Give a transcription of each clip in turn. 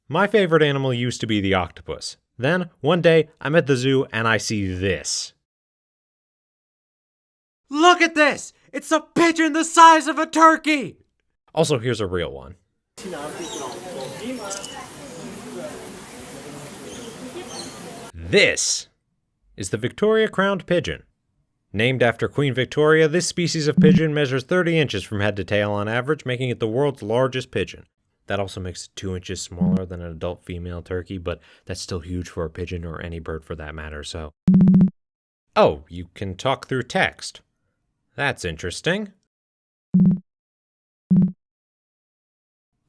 My favorite animal used to be the octopus. Then, one day, I'm at the zoo and I see this. Look at this! It's a pigeon the size of a turkey! Also, here's a real one. This is the Victoria Crowned Pigeon. Named after Queen Victoria, this species of pigeon measures 30 inches from head to tail on average, making it the world's largest pigeon. That also makes it 2 inches smaller than an adult female turkey, but that's still huge for a pigeon or any bird for that matter, so... Oh, you can talk through text. That's interesting.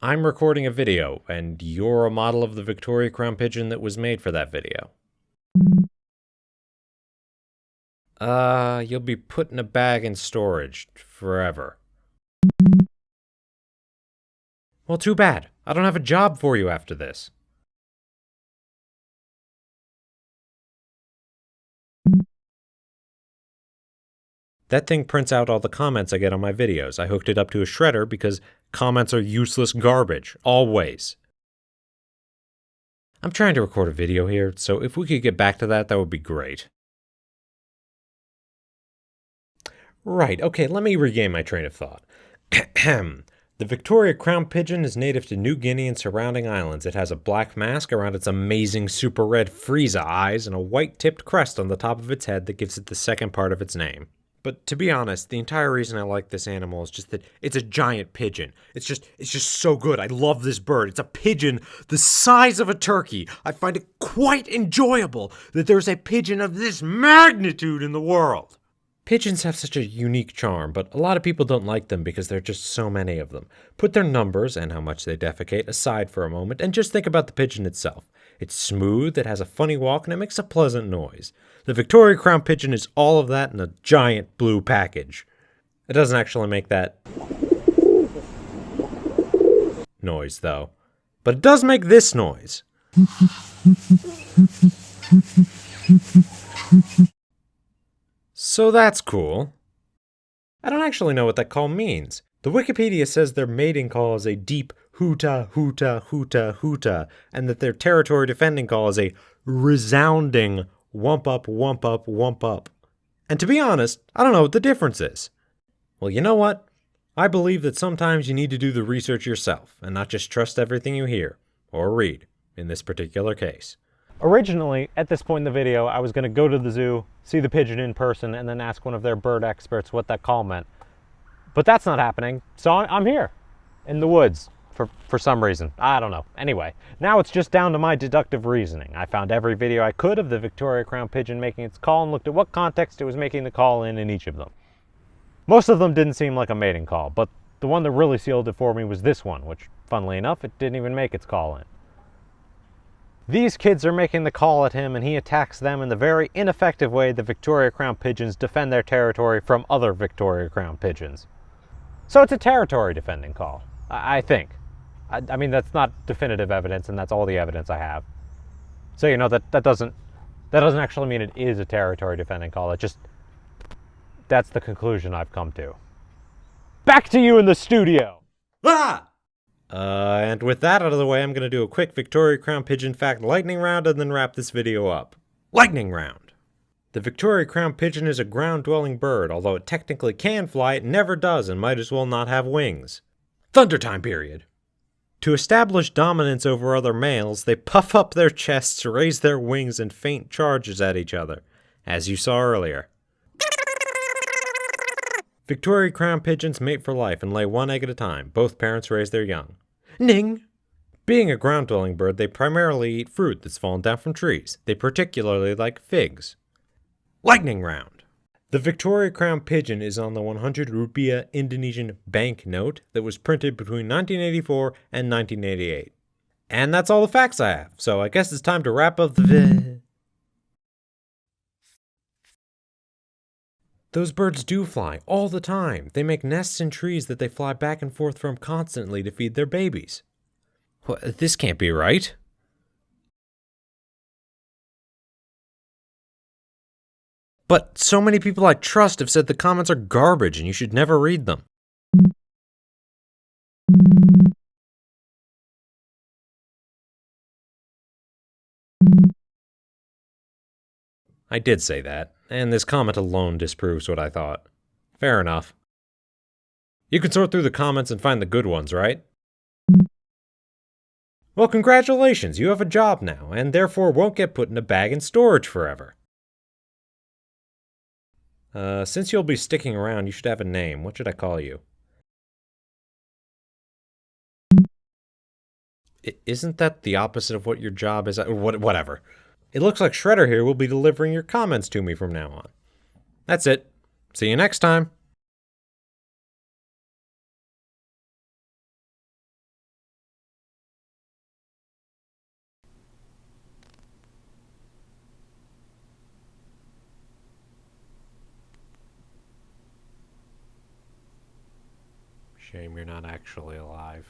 I'm recording a video, and you're a model of the Victoria Crowned Pigeon that was made for that video. You'll be put in a bag in storage forever. Well, too bad. I don't have a job for you after this. That thing prints out all the comments I get on my videos. I hooked it up to a shredder because comments are useless garbage, always. I'm trying to record a video here, so if we could get back to that would be great. Right, okay, let me regain my train of thought. The Victoria Crowned Pigeon is native to New Guinea and surrounding islands. It has a black mask around its amazing super red Frieza eyes and a white-tipped crest on the top of its head that gives it the second part of its name. But to be honest, the entire reason I like this animal is just that it's a giant pigeon. It's just so good. I love this bird. It's a pigeon the size of a turkey. I find it quite enjoyable that there's a pigeon of this magnitude in the world. Pigeons have such a unique charm, but a lot of people don't like them because there are just so many of them. Put their numbers and how much they defecate aside for a moment and just think about the pigeon itself. It's smooth, it has a funny walk, and it makes a pleasant noise. The Victoria Crowned Pigeon is all of that in a giant blue package. It doesn't actually make that noise, though. But it does make this noise. So that's cool. I don't actually know what that call means. The Wikipedia says their mating call is a deep hoota, hoota, hoota, hoota, and that their territory defending call is a resounding wump up, wump up, wump up. And to be honest, I don't know what the difference is. Well, you know what? I believe that sometimes you need to do the research yourself and not just trust everything you hear or read in this particular case. Originally, at this point in the video, I was going to go to the zoo, see the pigeon in person, and then ask one of their bird experts what that call meant. But that's not happening, so I'm here, in the woods, for some reason. I don't know. Anyway, now it's just down to my deductive reasoning. I found every video I could of the Victoria Crowned Pigeon making its call and looked at what context it was making the call in each of them. Most of them didn't seem like a mating call, but the one that really sealed it for me was this one, which, funnily enough, it didn't even make its call in. These kids are making the call at him, and he attacks them in the very ineffective way the Victoria Crowned Pigeons defend their territory from other Victoria Crowned Pigeons. So it's a territory defending call, I think. I mean, that's not definitive evidence, and that's all the evidence I have. So, you know, that doesn't actually mean it is a territory defending call. That's the conclusion I've come to. Back to you in the studio! Ah! And with that out of the way, I'm going to do a quick Victoria Crowned Pigeon fact lightning round and then wrap this video up. Lightning round! The Victoria Crowned Pigeon is a ground-dwelling bird. Although it technically can fly, it never does and might as well not have wings. Thunder time period! To establish dominance over other males, they puff up their chests, raise their wings, and feint charges at each other, as you saw earlier. Victoria Crowned Pigeons mate for life and lay one egg at a time. Both parents raise their young. Ning! Being a ground-dwelling bird, they primarily eat fruit that's fallen down from trees. They particularly like figs. Lightning round! The Victoria Crowned Pigeon is on the 100 rupiah Indonesian banknote that was printed between 1984 and 1988. And that's all the facts I have, so I guess it's time to wrap up the Those birds do fly all the time. They make nests in trees that they fly back and forth from constantly to feed their babies. Well, this can't be right. But so many people I trust have said the comments are garbage and you should never read them. I did say that, and this comment alone disproves what I thought. Fair enough. You can sort through the comments and find the good ones, right? Well, congratulations, you have a job now, and therefore won't get put in a bag in storage forever. Since you'll be sticking around, you should have a name. What should I call you? Isn't that the opposite of what your job is? Whatever. It looks like Shredder here will be delivering your comments to me from now on. That's it. See you next time. Shame you're not actually alive.